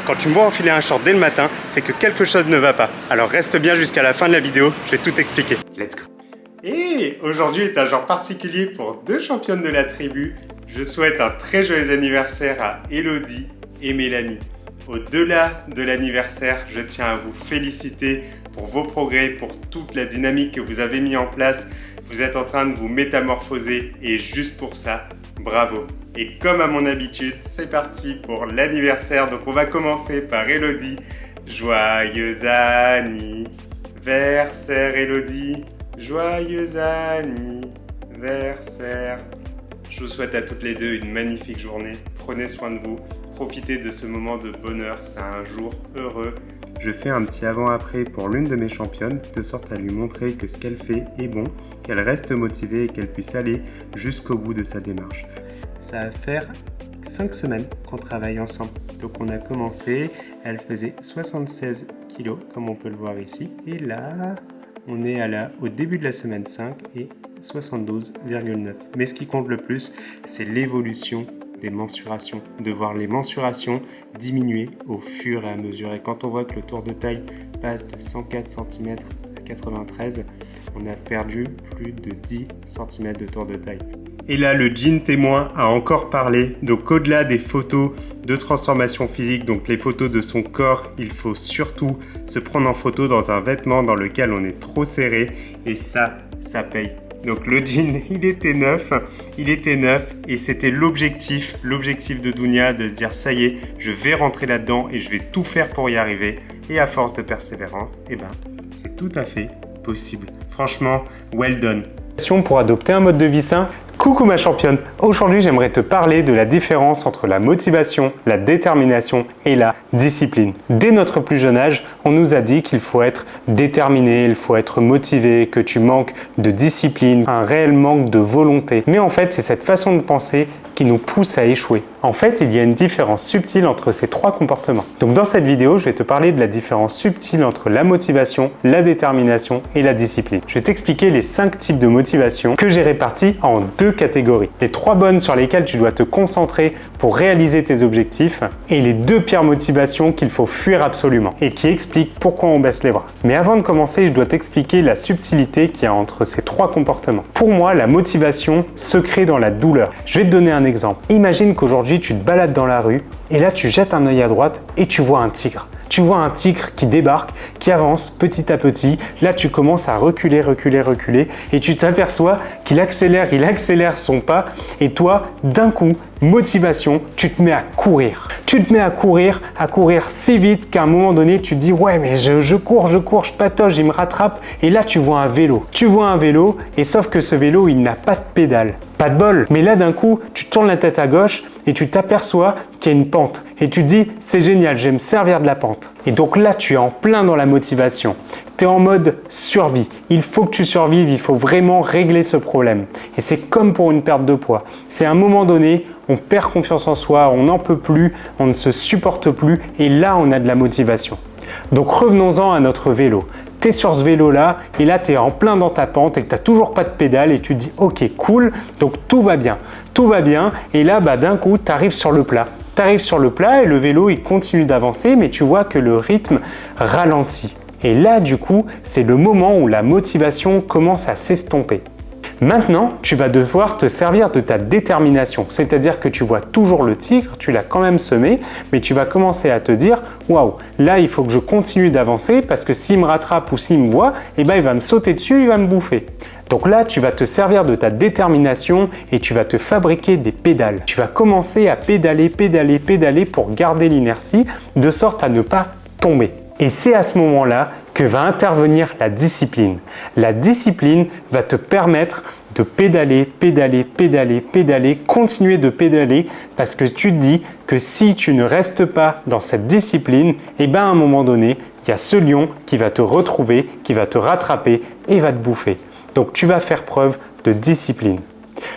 quand tu me vois enfiler un short dès le matin, c'est que quelque chose ne va pas. Alors reste bien jusqu'à la fin de la vidéo, je vais tout expliquer. Let's go. Et aujourd'hui est un jour particulier pour deux championnes de la tribu. Je souhaite un très joyeux anniversaire à Elodie et Mélanie. Au-delà de l'anniversaire, je tiens à vous féliciter pour vos progrès, pour toute la dynamique que vous avez mis en place. Vous êtes en train de vous métamorphoser et juste pour ça, bravo. Et comme à mon habitude, c'est parti pour l'anniversaire. Donc on va commencer par Elodie. Joyeux anniversaire Elodie. Joyeux anniversaire. Je vous souhaite à toutes les deux une magnifique journée. Prenez soin de vous. Profitez de ce moment de bonheur. C'est un jour heureux. Je fais un petit avant-après pour l'une de mes championnes, de sorte à lui montrer que ce qu'elle fait est bon, qu'elle reste motivée et qu'elle puisse aller jusqu'au bout de sa démarche. Ça va faire 5 semaines qu'on travaille ensemble. Donc on a commencé, elle faisait 76 kg comme on peut le voir ici. Et là, on est au début de la semaine 5 et 72,9. Mais ce qui compte le plus, c'est l'évolution des mensurations, de voir les mensurations diminuer au fur et à mesure. Et quand on voit que le tour de taille passe de 104 cm à 93, on a perdu plus de 10 cm de tour de taille. Et là, le jean témoin a encore parlé. Donc au-delà des photos de transformation physique, donc les photos de son corps, il faut surtout se prendre en photo dans un vêtement dans lequel on est trop serré. Et ça paye. Donc le jean, il était neuf et c'était l'objectif de Dounia de se dire ça y est, je vais rentrer là-dedans et je vais tout faire pour y arriver. Et à force de persévérance, c'est tout à fait possible. Franchement, well done. Pour adopter un mode de vie sain. Coucou ma championne, aujourd'hui j'aimerais te parler de la différence entre la motivation, la détermination et la discipline. Dès notre plus jeune âge, on nous a dit qu'il faut être déterminé, il faut être motivé, que tu manques de discipline, un réel manque de volonté. Mais en fait, c'est cette façon de penser qui nous pousse à échouer. En fait, il y a une différence subtile entre ces trois comportements. Donc dans cette vidéo, je vais te parler de la différence subtile entre la motivation, la détermination et la discipline. Je vais t'expliquer les 5 types de motivation que j'ai répartis en 2 catégories. Les 3 bonnes sur lesquelles tu dois te concentrer pour réaliser tes objectifs et les 2 pires motivations qu'il faut fuir absolument et qui expliquent pourquoi on baisse les bras. Mais avant de commencer, je dois t'expliquer la subtilité qu'il y a entre ces 3 comportements. Pour moi, la motivation se crée dans la douleur. Je vais te donner un exemple. Imagine qu'aujourd'hui, tu te balades dans la rue et là, tu jettes un œil à droite et tu vois un tigre. Tu vois un tigre qui débarque, qui avance petit à petit. Là, tu commences à reculer et tu t'aperçois qu'il accélère son pas. Et toi, d'un coup, motivation, tu te mets à courir. Tu te mets à courir si vite qu'à un moment donné, tu te dis « Ouais, mais je cours, je patauge, il me rattrape. » Et là, tu vois un vélo. Tu vois un vélo et sauf que ce vélo, il n'a pas de pédale. Pas de bol. Mais là, d'un coup, tu tournes la tête à gauche et tu t'aperçois qu'il y a une pente. Et tu te dis « C'est génial, je vais me servir de la pente. » Et donc là, tu es en plein dans la motivation. Tu es en mode survie. Il faut que tu survives, il faut vraiment régler ce problème. Et c'est comme pour une perte de poids. C'est à un moment donné, on perd confiance en soi, on n'en peut plus, on ne se supporte plus et là, on a de la motivation. Donc revenons-en à notre vélo. Tu es sur ce vélo-là et là, tu es en plein dans ta pente et que tu n'as toujours pas de pédale et tu te dis « Ok, cool, donc tout va bien. » Tout va bien et là, d'un coup, tu arrives sur le plat. Tu arrives sur le plat et le vélo, il continue d'avancer, mais tu vois que le rythme ralentit. Et là, du coup, c'est le moment où la motivation commence à s'estomper. Maintenant, tu vas devoir te servir de ta détermination. C'est-à-dire que tu vois toujours le tigre, tu l'as quand même semé, mais tu vas commencer à te dire « Waouh, là, il faut que je continue d'avancer parce que s'il me rattrape ou s'il me voit, il va me sauter dessus, il va me bouffer. » Donc là, tu vas te servir de ta détermination et tu vas te fabriquer des pédales. Tu vas commencer à pédaler pour garder l'inertie de sorte à ne pas tomber. Et c'est à ce moment-là que va intervenir la discipline. La discipline va te permettre de pédaler, continuer de pédaler parce que tu te dis que si tu ne restes pas dans cette discipline, à un moment donné, il y a ce lion qui va te retrouver, qui va te rattraper et va te bouffer. Donc tu vas faire preuve de discipline.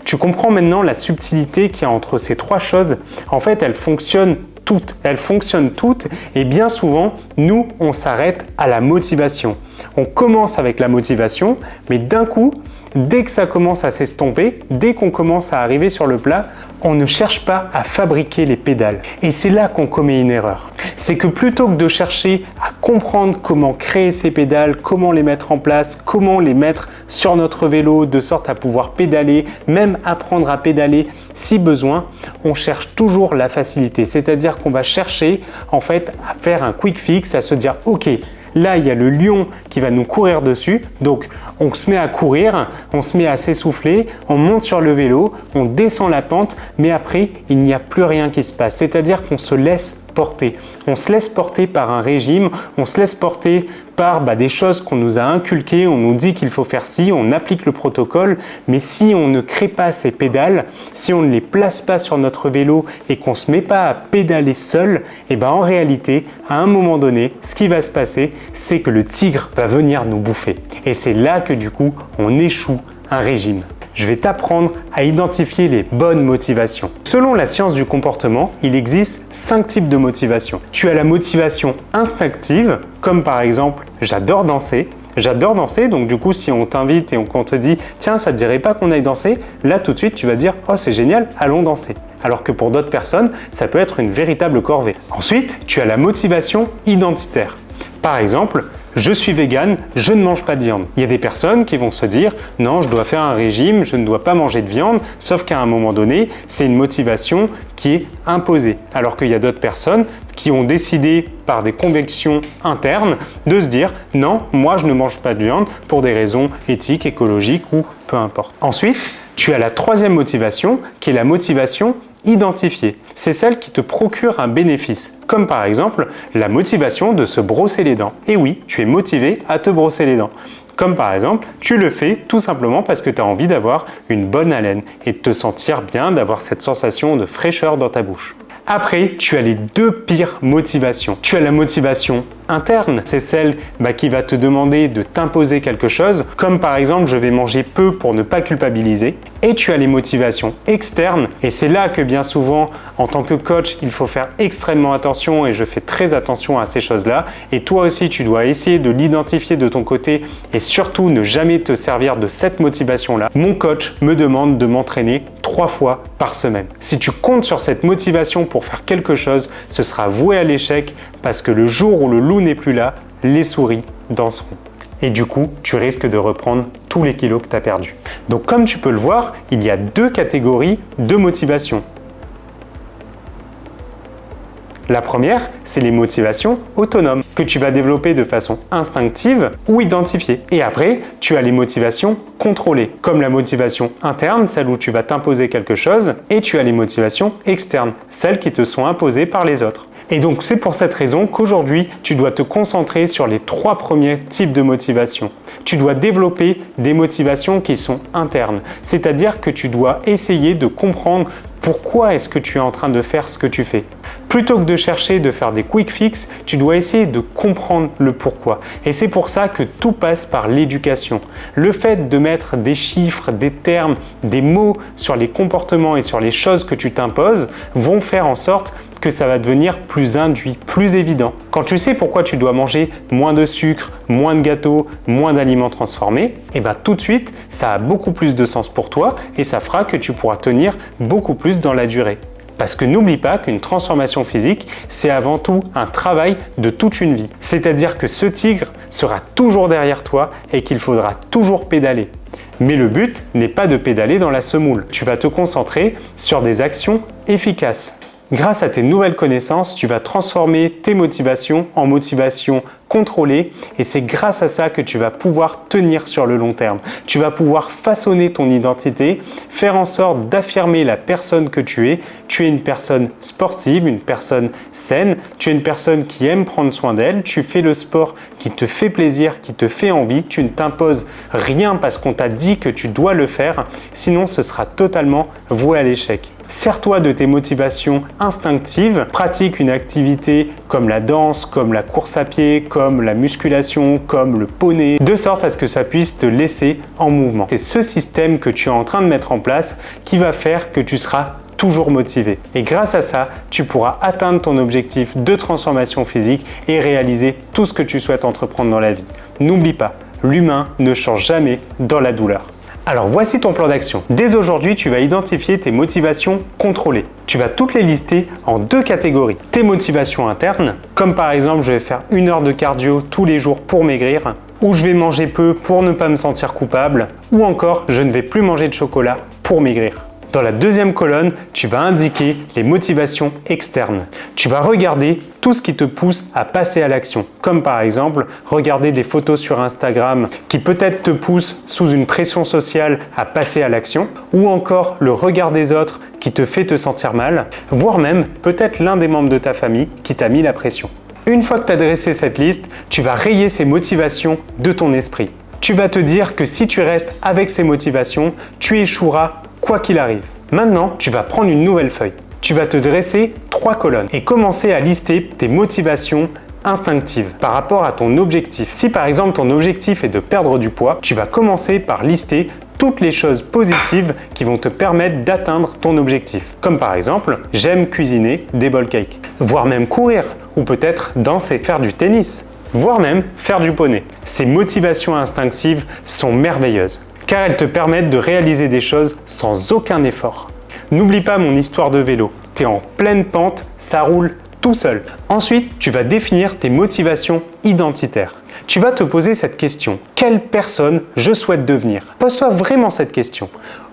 Tu comprends maintenant la subtilité qu'il y a entre ces 3 choses. En fait, elles fonctionnent toutes et bien souvent, nous, on s'arrête à la motivation. On commence avec la motivation, mais d'un coup, dès que ça commence à s'estomper, dès qu'on commence à arriver sur le plat, on ne cherche pas à fabriquer les pédales. Et c'est là qu'on commet une erreur. C'est que plutôt que de chercher à comprendre comment créer ces pédales, comment les mettre en place, comment les mettre sur notre vélo de sorte à pouvoir pédaler, même apprendre à pédaler si besoin, on cherche toujours la facilité. C'est-à-dire qu'on va chercher en fait à faire un quick fix, à se dire ok, là, il y a le lion qui va nous courir dessus, donc on se met à courir, on se met à s'essouffler, on monte sur le vélo, on descend la pente, mais après, il n'y a plus rien qui se passe. C'est-à-dire qu'on se laisse porter. On se laisse porter par un régime, on se laisse porter par des choses qu'on nous a inculquées, on nous dit qu'il faut faire ci, on applique le protocole, mais si on ne crée pas ces pédales, si on ne les place pas sur notre vélo et qu'on ne se met pas à pédaler seul, en réalité, à un moment donné, ce qui va se passer, c'est que le tigre va venir nous bouffer. Et c'est là que du coup, on échoue un régime. Je vais t'apprendre à identifier les bonnes motivations. Selon la science du comportement, il existe 5 types de motivation. Tu as la motivation instinctive, comme par exemple « j'adore danser ». J'adore danser, donc du coup, si on t'invite et qu'on te dit « tiens, ça te dirait pas qu'on aille danser ?» Là, tout de suite, tu vas dire « oh, c'est génial, allons danser ». Alors que pour d'autres personnes, ça peut être une véritable corvée. Ensuite, tu as la motivation identitaire. Par exemple, je suis végane, je ne mange pas de viande. Il y a des personnes qui vont se dire « non, je dois faire un régime, je ne dois pas manger de viande », sauf qu'à un moment donné, c'est une motivation qui est imposée. Alors qu'il y a d'autres personnes qui ont décidé par des convictions internes de se dire « non, moi je ne mange pas de viande pour des raisons éthiques, écologiques ou peu importe ». Ensuite, tu as la troisième motivation qui est la motivation identifiée. C'est celle qui te procure un bénéfice, comme par exemple la motivation de se brosser les dents. Et oui, tu es motivé à te brosser les dents. Comme par exemple, tu le fais tout simplement parce que tu as envie d'avoir une bonne haleine et de te sentir bien, d'avoir cette sensation de fraîcheur dans ta bouche. Après, tu as les deux pires motivations. Tu as la motivation interne, c'est celle qui va te demander de t'imposer quelque chose, comme par exemple je vais manger peu pour ne pas culpabiliser. Et tu as les motivations externes, et c'est là que bien souvent, en tant que coach, il faut faire extrêmement attention, et je fais très attention à ces choses-là. Et toi aussi, tu dois essayer de l'identifier de ton côté, et surtout ne jamais te servir de cette motivation-là. Mon coach me demande de m'entraîner 3 fois par semaine. Si tu comptes sur cette motivation pour faire quelque chose, ce sera voué à l'échec, parce que le jour où le loup n'est plus là, les souris danseront. Et du coup, tu risques de reprendre tous les kilos que tu as perdus. Donc comme tu peux le voir, il y a 2 catégories de motivation. La première, c'est les motivations autonomes que tu vas développer de façon instinctive ou identifiée. Et après, tu as les motivations contrôlées, comme la motivation interne, celle où tu vas t'imposer quelque chose, et tu as les motivations externes, celles qui te sont imposées par les autres. Et donc, c'est pour cette raison qu'aujourd'hui, tu dois te concentrer sur les 3 premiers types de motivation. Tu dois développer des motivations qui sont internes, c'est-à-dire que tu dois essayer de comprendre pourquoi est-ce que tu es en train de faire ce que tu fais. Plutôt que de chercher de faire des quick fix, tu dois essayer de comprendre le pourquoi. Et c'est pour ça que tout passe par l'éducation. Le fait de mettre des chiffres, des termes, des mots sur les comportements et sur les choses que tu t'imposes vont faire en sorte que ça va devenir plus induit, plus évident. Quand tu sais pourquoi tu dois manger moins de sucre, moins de gâteaux, moins d'aliments transformés, tout de suite, ça a beaucoup plus de sens pour toi et ça fera que tu pourras tenir beaucoup plus dans la durée. Parce que n'oublie pas qu'une transformation physique, c'est avant tout un travail de toute une vie. C'est-à-dire que ce tigre sera toujours derrière toi et qu'il faudra toujours pédaler. Mais le but n'est pas de pédaler dans la semoule. Tu vas te concentrer sur des actions efficaces. Grâce à tes nouvelles connaissances, tu vas transformer tes motivations en motivations contrôlées et c'est grâce à ça que tu vas pouvoir tenir sur le long terme. Tu vas pouvoir façonner ton identité, faire en sorte d'affirmer la personne que tu es. Tu es une personne sportive, une personne saine, tu es une personne qui aime prendre soin d'elle, tu fais le sport qui te fait plaisir, qui te fait envie, tu ne t'imposes rien parce qu'on t'a dit que tu dois le faire, sinon ce sera totalement voué à l'échec. Sers-toi de tes motivations instinctives, pratique une activité comme la danse, comme la course à pied, comme la musculation, comme le poney, de sorte à ce que ça puisse te laisser en mouvement. C'est ce système que tu es en train de mettre en place qui va faire que tu seras toujours motivé. Et grâce à ça, tu pourras atteindre ton objectif de transformation physique et réaliser tout ce que tu souhaites entreprendre dans la vie. N'oublie pas, l'humain ne change jamais dans la douleur. Alors voici ton plan d'action. Dès aujourd'hui, tu vas identifier tes motivations contrôlées. Tu vas toutes les lister en 2 catégories. Tes motivations internes, comme par exemple je vais faire 1 heure de cardio tous les jours pour maigrir, ou je vais manger peu pour ne pas me sentir coupable, ou encore je ne vais plus manger de chocolat pour maigrir. Dans la deuxième colonne, tu vas indiquer les motivations externes. Tu vas regarder tout ce qui te pousse à passer à l'action, comme par exemple regarder des photos sur Instagram qui peut-être te poussent sous une pression sociale à passer à l'action, ou encore le regard des autres qui te fait te sentir mal, voire même peut-être l'un des membres de ta famille qui t'a mis la pression. Une fois que tu as dressé cette liste, tu vas rayer ces motivations de ton esprit. Tu vas te dire que si tu restes avec ces motivations, tu échoueras quoi qu'il arrive. Maintenant, tu vas prendre une nouvelle feuille. Tu vas te dresser 3 colonnes et commencer à lister tes motivations instinctives par rapport à ton objectif. Si par exemple ton objectif est de perdre du poids, tu vas commencer par lister toutes les choses positives qui vont te permettre d'atteindre ton objectif. Comme par exemple, j'aime cuisiner des bowl cakes, voire même courir, ou peut-être danser, faire du tennis, voire même faire du poney. Ces motivations instinctives sont merveilleuses, car elles te permettent de réaliser des choses sans aucun effort. N'oublie pas mon histoire de vélo. Tu es en pleine pente, ça roule tout seul. Ensuite, tu vas définir tes motivations identitaires. Tu vas te poser cette question. Quelle personne je souhaite devenir? Pose-toi vraiment cette question.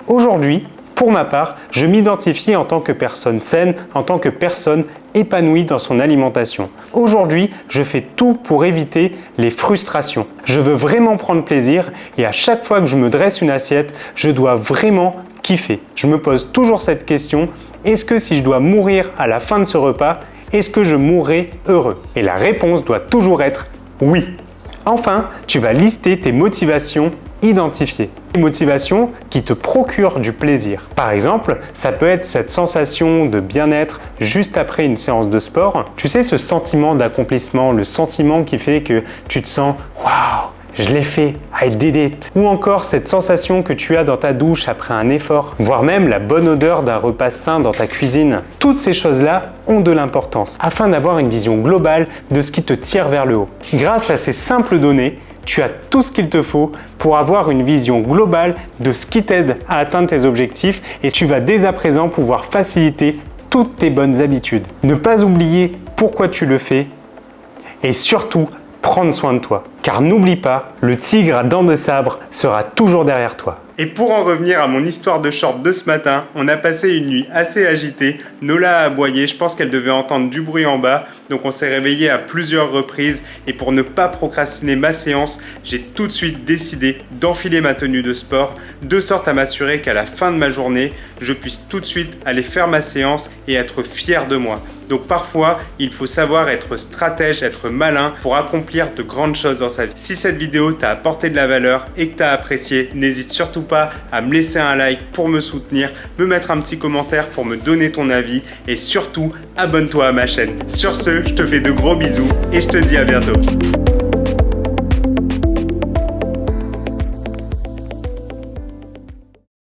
Aujourd'hui, pour ma part, je m'identifie en tant que personne saine, en tant que personne épanouie dans son alimentation. Aujourd'hui, je fais tout pour éviter les frustrations. Je veux vraiment prendre plaisir et à chaque fois que je me dresse une assiette, je dois vraiment kiffer. Je me pose toujours cette question, est-ce que si je dois mourir à la fin de ce repas, est-ce que je mourrai heureux? Et la réponse doit toujours être oui. Enfin, tu vas lister tes motivations identifiées. Des motivations qui te procurent du plaisir. Par exemple, ça peut être cette sensation de bien-être juste après une séance de sport. Tu sais, ce sentiment d'accomplissement, le sentiment qui fait que tu te sens « Waouh, je l'ai fait, I did it ». Ou encore cette sensation que tu as dans ta douche après un effort, voire même la bonne odeur d'un repas sain dans ta cuisine. Toutes ces choses-là ont de l'importance afin d'avoir une vision globale de ce qui te tire vers le haut. Grâce à ces simples données, tu as tout ce qu'il te faut pour avoir une vision globale de ce qui t'aide à atteindre tes objectifs et tu vas dès à présent pouvoir faciliter toutes tes bonnes habitudes. Ne pas oublier pourquoi tu le fais et surtout prendre soin de toi. Car n'oublie pas, le tigre à dents de sabre sera toujours derrière toi. Et pour en revenir à mon histoire de short de ce matin, on a passé une nuit assez agitée. Nola a aboyé, je pense qu'elle devait entendre du bruit en bas. Donc on s'est réveillé à plusieurs reprises. Et pour ne pas procrastiner ma séance, j'ai tout de suite décidé d'enfiler ma tenue de sport, de sorte à m'assurer qu'à la fin de ma journée, je puisse tout de suite aller faire ma séance et être fier de moi. Donc parfois, il faut savoir être stratège, être malin pour accomplir de grandes choses dans sa vie. Si cette vidéo t'a apporté de la valeur et que tu as apprécié, n'hésite surtout pas à me laisser un like pour me soutenir, me mettre un petit commentaire pour me donner ton avis et surtout, abonne-toi à ma chaîne. Sur ce, je te fais de gros bisous et je te dis à bientôt.